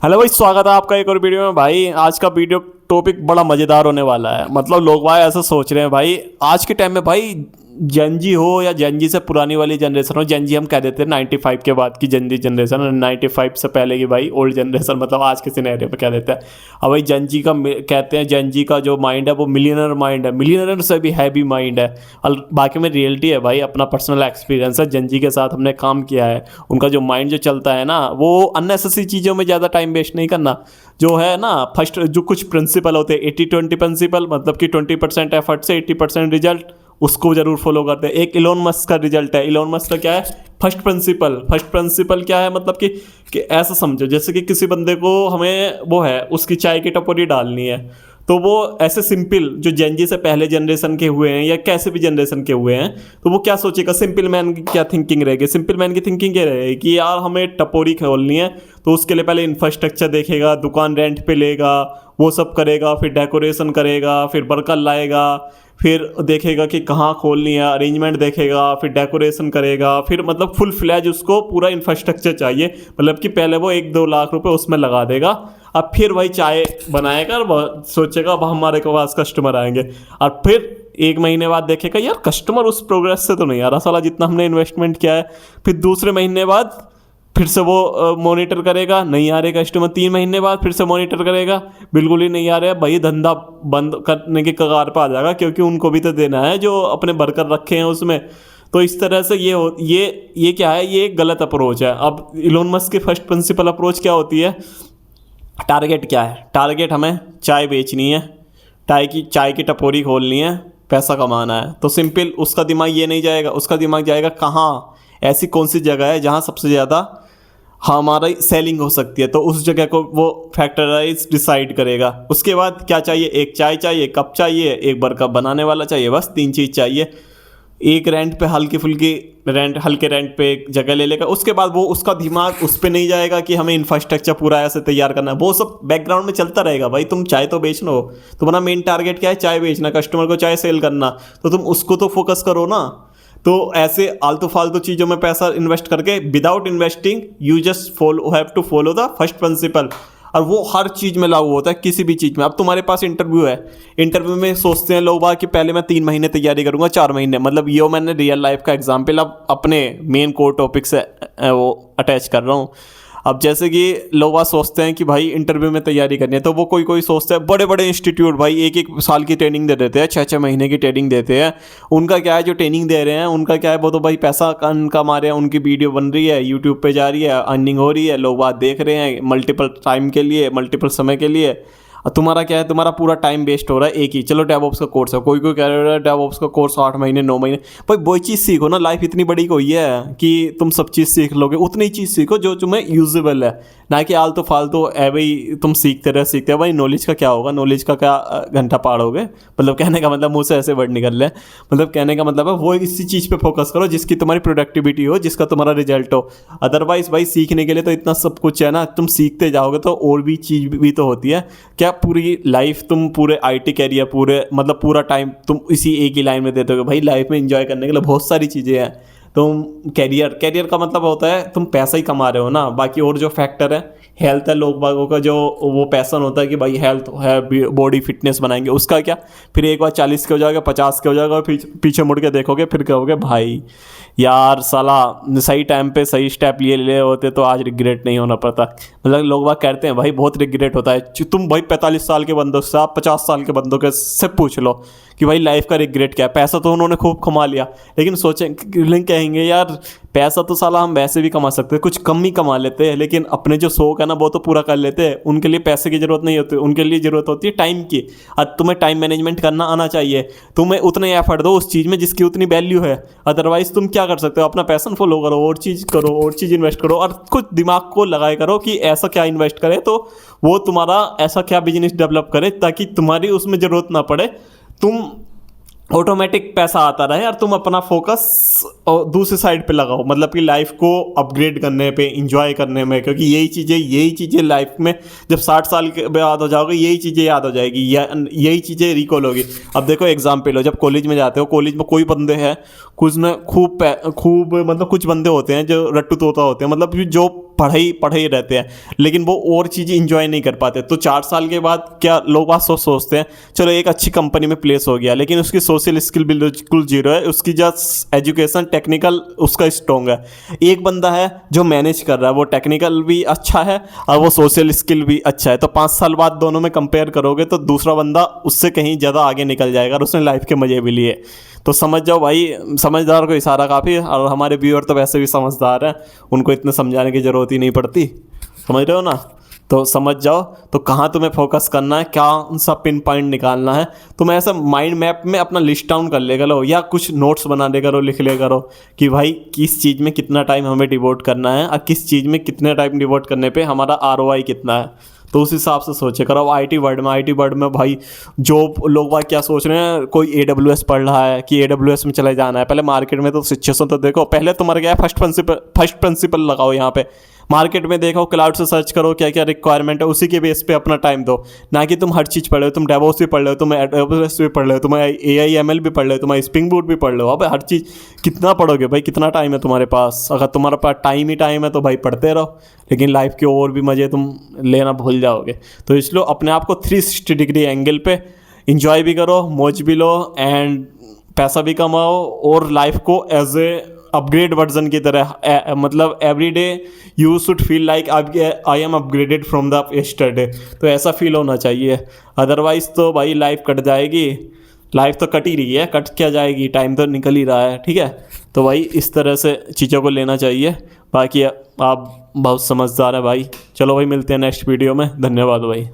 Hello भाई, स्वागत है आपका एक और वीडियो में। भाई आज का वीडियो टॉपिक बड़ा मज़ेदार होने वाला है। मतलब लोग भाई ऐसा सोच रहे हैं भाई आज के टाइम में भाई जेनजी हो या जेनजी से पुरानी वाली जनरेशन हो। जेनजी हम कह देते हैं 95 के बाद की जेनजी जनरेशन, 95 से पहले की भाई ओल्ड जनरेशन, मतलब आज के सिनेरियो पे कह देते हैं। अब भाई जेनजी का कहते हैं जेनजी का जो माइंड है वो मिलियनर माइंड है, मिलियनर से भी हैवी माइंड है। और बाकी में रियलिटी है भाई, अपना पर्सनल एक्सपीरियंस है, जेनजी के साथ हमने काम किया है। उनका जो माइंड जो चलता है ना, वो अननेसेसरी चीज़ों में ज़्यादा टाइम वेस्ट नहीं करना। जो है ना फर्स्ट जो कुछ प्रिंसिपल होते हैं 80-20 प्रिंसिपल, मतलब कि 20% एफर्ट से 80% रिजल्ट, उसको जरूर फॉलो करते हैं। एक इलोन मस्क का रिजल्ट है। इलोन मस्क का क्या है? First principle. फर्स्ट प्रिंसिपल क्या है? मतलब कि ऐसा समझो जैसे कि किसी बंदे को हमें वो है उसकी चाय की टपोरी डालनी है, तो वो ऐसे सिंपल जो जेनजी से पहले जनरेशन के हुए हैं या कैसे भी जनरेशन के हुए हैं, तो वो क्या सोचेगा? सिंपल मैन की क्या थिंकिंग रहेगी? सिंपल मैन की थिंकिंग क्या रहेगी कि यार हमें टपोरी खोलनी है, तो उसके लिए पहले इंफ्रास्ट्रक्चर देखेगा, दुकान रेंट पे लेगा, वो सब करेगा, फिर डेकोरेशन करेगा, फिर वर्कर लाएगा, फिर देखेगा कि कहाँ खोलनी है, अरेंजमेंट देखेगा, फिर डेकोरेशन करेगा, फिर मतलब फुल फ्लैज उसको पूरा इंफ्रास्ट्रक्चर चाहिए। मतलब कि पहले वो 1-2 लाख रुपए उसमें लगा देगा। अब फिर वही चाय बनाएगा और सोचेगा अब हमारे के पास कस्टमर आएंगे, और फिर 1 महीने बाद देखेगा यार कस्टमर उस प्रोग्रेस से तो नहीं आ रहा साला जितना हमने इन्वेस्टमेंट किया है। फिर दूसरे महीने बाद फिर से वो मॉनिटर करेगा, नहीं आ रहे कस्टमर। 3 महीने बाद फिर से मॉनिटर करेगा, बिल्कुल ही नहीं आ रहे। भाई धंधा बंद करने की कगार पर आ जाएगा, क्योंकि उनको भी तो देना है जो अपने वर्कर रखे हैं उसमें। तो इस तरह से ये क्या है? ये एक गलत अप्रोच है। अब इलोन मस्क की फर्स्ट प्रिंसिपल अप्रोच क्या होती है? टारगेट क्या है? टारगेट हमें चाय बेचनी है, चाय की टपोरी खोलनी है, पैसा कमाना है। तो सिंपल उसका दिमाग ये नहीं जाएगा, उसका दिमाग जाएगा कहाँ ऐसी कौन सी जगह है जहाँ सबसे ज़्यादा हमारा सेलिंग हो सकती है, तो उस जगह को वो फैक्टराइज डिसाइड करेगा। उसके बाद क्या चाहिए? एक चाय चाहिए, कप चाहिए, एक बर्कप बनाने वाला चाहिए, बस 3 चीज़ चाहिए। एक रेंट पे हल्के रेंट पे एक जगह ले लेगा। उसके बाद वो उसका दिमाग उस पर नहीं जाएगा कि हमें इंफ्रास्ट्रक्चर पूरा ऐसे तैयार करना है। वो सब बैकग्राउंड में चलता रहेगा। भाई तुम चाय तो बेचना हो, तुम्हारा मेन टारगेट क्या है? चाय बेचना, कस्टमर को चाय सेल करना, तो तुम उसको तो फोकस करो ना। तो ऐसे आलतू फालतू चीज़ों में पैसा इन्वेस्ट करके without investing you just have to follow the first principle. और वो हर चीज़ में लागू होता है, किसी भी चीज़ में। अब तुम्हारे पास इंटरव्यू है, इंटरव्यू में सोचते हैं लोग बाग कि पहले मैं 3 महीने तैयारी करूंगा, 4 महीने, मतलब ये मैंने रियल लाइफ का एग्जाम्पल अब अपने मेन कोर टॉपिक से वो अटैच कर रहा हूँ। अब जैसे कि लोग बाग सोचते हैं कि भाई इंटरव्यू में तैयारी करनी है, तो वो कोई सोचता है बड़े बड़े इंस्टीट्यूट भाई 1-1 साल की ट्रेनिंग दे देते हैं, 6-6 महीने की ट्रेनिंग देते हैं। उनका क्या है? जो ट्रेनिंग दे रहे हैं उनका क्या है? वो तो भाई पैसा कमा रहे हैं, उनकी वीडियो बन रही है, यूट्यूब पे जा रही है, अर्निंग हो रही है, लोग बात देख रहे हैं मल्टीपल टाइम के लिए, मल्टीपल समय के लिए। और तुम्हारा क्या है? तुम्हारा पूरा टाइम वेस्ट हो रहा है एक ही। चलो डेवऑप्स का कोर्स है, कोई कह रहा है डेवऑप्स का कोर्स 8 महीने 9 महीने। भाई वही चीज़ सीखो ना, लाइफ इतनी बड़ी कोई है कि तुम सब चीज़ सीख लोगे। उतनी चीज़ सीखो जो तुम्हें यूजेबल है, ना कि आलतू फालतू है भाई तुम सीखते रहे। भाई नॉलेज का क्या होगा? नॉलेज का क्या घंटा पाड़ोगे? मतलब कहने का मतलब मुँह से ऐसे वर्ड निकल रहे हैं, मतलब कहने का मतलब है वो इसी चीज़ पे फोकस करो जिसकी तुम्हारी प्रोडक्टिविटी हो, जिसका तुम्हारा रिजल्ट हो। अदरवाइज भाई सीखने के लिए तो इतना सब कुछ है ना, तुम सीखते जाओगे तो और भी चीज़ भी तो होती है। क्या पूरी लाइफ तुम पूरे IT कैरियर पूरा टाइम तुम इसी एक ही लाइन में देते हो? भाई लाइफ में एंजॉय करने के लिए बहुत सारी चीज़ें हैं। तुम कैरियर का मतलब होता है तुम पैसा ही कमा रहे हो ना, बाकी और जो फैक्टर है, हेल्थ है, लोग बागों का जो वो पैसन होता है कि भाई हेल्थ है, बॉडी फिटनेस बनाएंगे, उसका क्या? फिर एक बार 40 के हो जाएगा, 50 के हो जाएगा, और फिर पीछे मुड़ के देखोगे, फिर कहोगे भाई यार साला सही टाइम पे सही स्टेप ले होते तो आज रिग्रेट नहीं होना पड़ता। मतलब लोग बाग कहते हैं भाई बहुत रिग्रेट होता है। तुम भाई 45 साल के बंदों से, आप 50 साल के बंदों के से पूछ लो कि भाई लाइफ का रिग्रेट क्या है। पैसा तो उन्होंने खूब कमा लिया, लेकिन कहेंगे यार पैसा तो साला हम वैसे भी कमा सकते हैं, कुछ कम ही कमा लेते हैं, लेकिन अपने जो शौक है ना वो तो पूरा कर लेते हैं। उनके लिए पैसे की ज़रूरत नहीं होती, उनके लिए ज़रूरत होती है टाइम की। और तुम्हें टाइम मैनेजमेंट करना आना चाहिए। तुम्हें उतने एफर्ट दो उस चीज़ में जिसकी उतनी वैल्यू है। अदरवाइज तुम क्या कर सकते हो? अपना पैशन फॉलो करो, और चीज़ करो, और चीज़ इन्वेस्ट करो, और कुछ दिमाग को लगाए करो कि ऐसा क्या इन्वेस्ट करे तो वो तुम्हारा ऐसा क्या बिजनेस डेवलप करे ताकि तुम्हारी उसमें ज़रूरत ना पड़े, तुम ऑटोमेटिक पैसा आता रहे और तुम अपना फोकस दूसरी साइड पे लगाओ। मतलब कि लाइफ को अपग्रेड करने पे, इंजॉय करने में, क्योंकि यही चीज़ें लाइफ में जब 60 साल के बाद हो जाओगे यही चीज़ें याद हो जाएगी, या यही चीज़ें रिकॉल होगी। अब देखो एग्जाम्पल हो, जब कॉलेज में जाते हो, कॉलेज में कोई बंदे हैं कुछ न खूब मतलब कुछ बंदे होते हैं जो रट्टू तोता होते हैं, मतलब जो पढ़े ही रहते हैं, लेकिन वो और चीज़ें इंजॉय नहीं कर पाते। तो 4 साल के बाद क्या लोग बात सोचते हैं, चलो एक अच्छी कंपनी में प्लेस हो गया, लेकिन उसकी सोशल स्किल बिल्कुल जीरो है, उसकी जस्ट एजुकेशन टेक्निकल उसका स्ट्रॉन्ग है। एक बंदा है जो मैनेज कर रहा है, वो टेक्निकल भी अच्छा है और वो सोशल स्किल भी अच्छा है, तो 5 साल बाद दोनों में कंपेयर करोगे तो दूसरा बंदा उससे कहीं ज़्यादा आगे निकल जाएगा और उसने लाइफ के मज़े भी लिए। तो समझ जाओ भाई, समझदार को इशारा काफ़ी है, और हमारे व्यूअर तो वैसे भी समझदार हैं, उनको इतने समझाने की ज़रूरत ही नहीं पड़ती, समझ रहे हो ना। तो समझ जाओ तो कहाँ तुम्हें फोकस करना है, क्या सा पिन पॉइंट निकालना है। तुम ऐसा माइंड मैप में अपना लिस्ट डाउन कर ले करो, या कुछ नोट्स बना ले करो, लिख ले करो कि भाई किस चीज़ में कितना टाइम हमें डिवोट करना है और किस चीज़ में कितने टाइम डिवोट करने पे हमारा ROI कितना है। तो उस हिसाब से सोचे करो। IT वर्ल्ड में भाई जॉब लोग भाई क्या सोच रहे हैं, कोई AWS पढ़ रहा है कि AWS में चले जाना है। पहले मार्केट में तो सिचुएशन तो देखो, पहले तुम्हारा क्या है, फर्स्ट प्रिंसिपल लगाओ यहाँ पे, मार्केट में देखो, क्लाउड से सर्च करो क्या क्या रिक्वायरमेंट है, उसी के बेस पे अपना टाइम दो। ना कि तुम हर चीज़ पढ़ रहे हो, तुम डेवोप्स भी पढ़ रहे हो, तुम AWS भी पढ़ रहे हो, तुम AI ML भी पढ़ रहे हो, तुम स्प्रिंग बूट भी पढ़ रहे हो। अब हर चीज़ कितना पढ़ोगे भाई, कितना टाइम है तुम्हारे पास। अगर तुम्हारे पास टाइम ही टाइम है तो भाई पढ़ते रहो, लेकिन लाइफ के और भी मज़े तुम लेना भूल जाओगे। तो इसलिए अपने आप को 360 डिग्री एंगल पे इंजॉय भी करो, मौज भी लो, एंड पैसा भी कमाओ, और लाइफ को एज ए अपग्रेड वर्जन की तरह, मतलब every day you should feel like I am upgraded from the yesterday. तो ऐसा फील होना चाहिए, अदरवाइज़ तो भाई लाइफ कट जाएगी। लाइफ तो कट ही रही है, कट क्या जाएगी, टाइम तो निकल ही रहा है, ठीक है। तो भाई इस तरह से चीज़ों को लेना चाहिए। बाकी आप बहुत समझदार है भाई। चलो भाई, मिलते हैं नेक्स्ट वीडियो में। धन्यवाद भाई।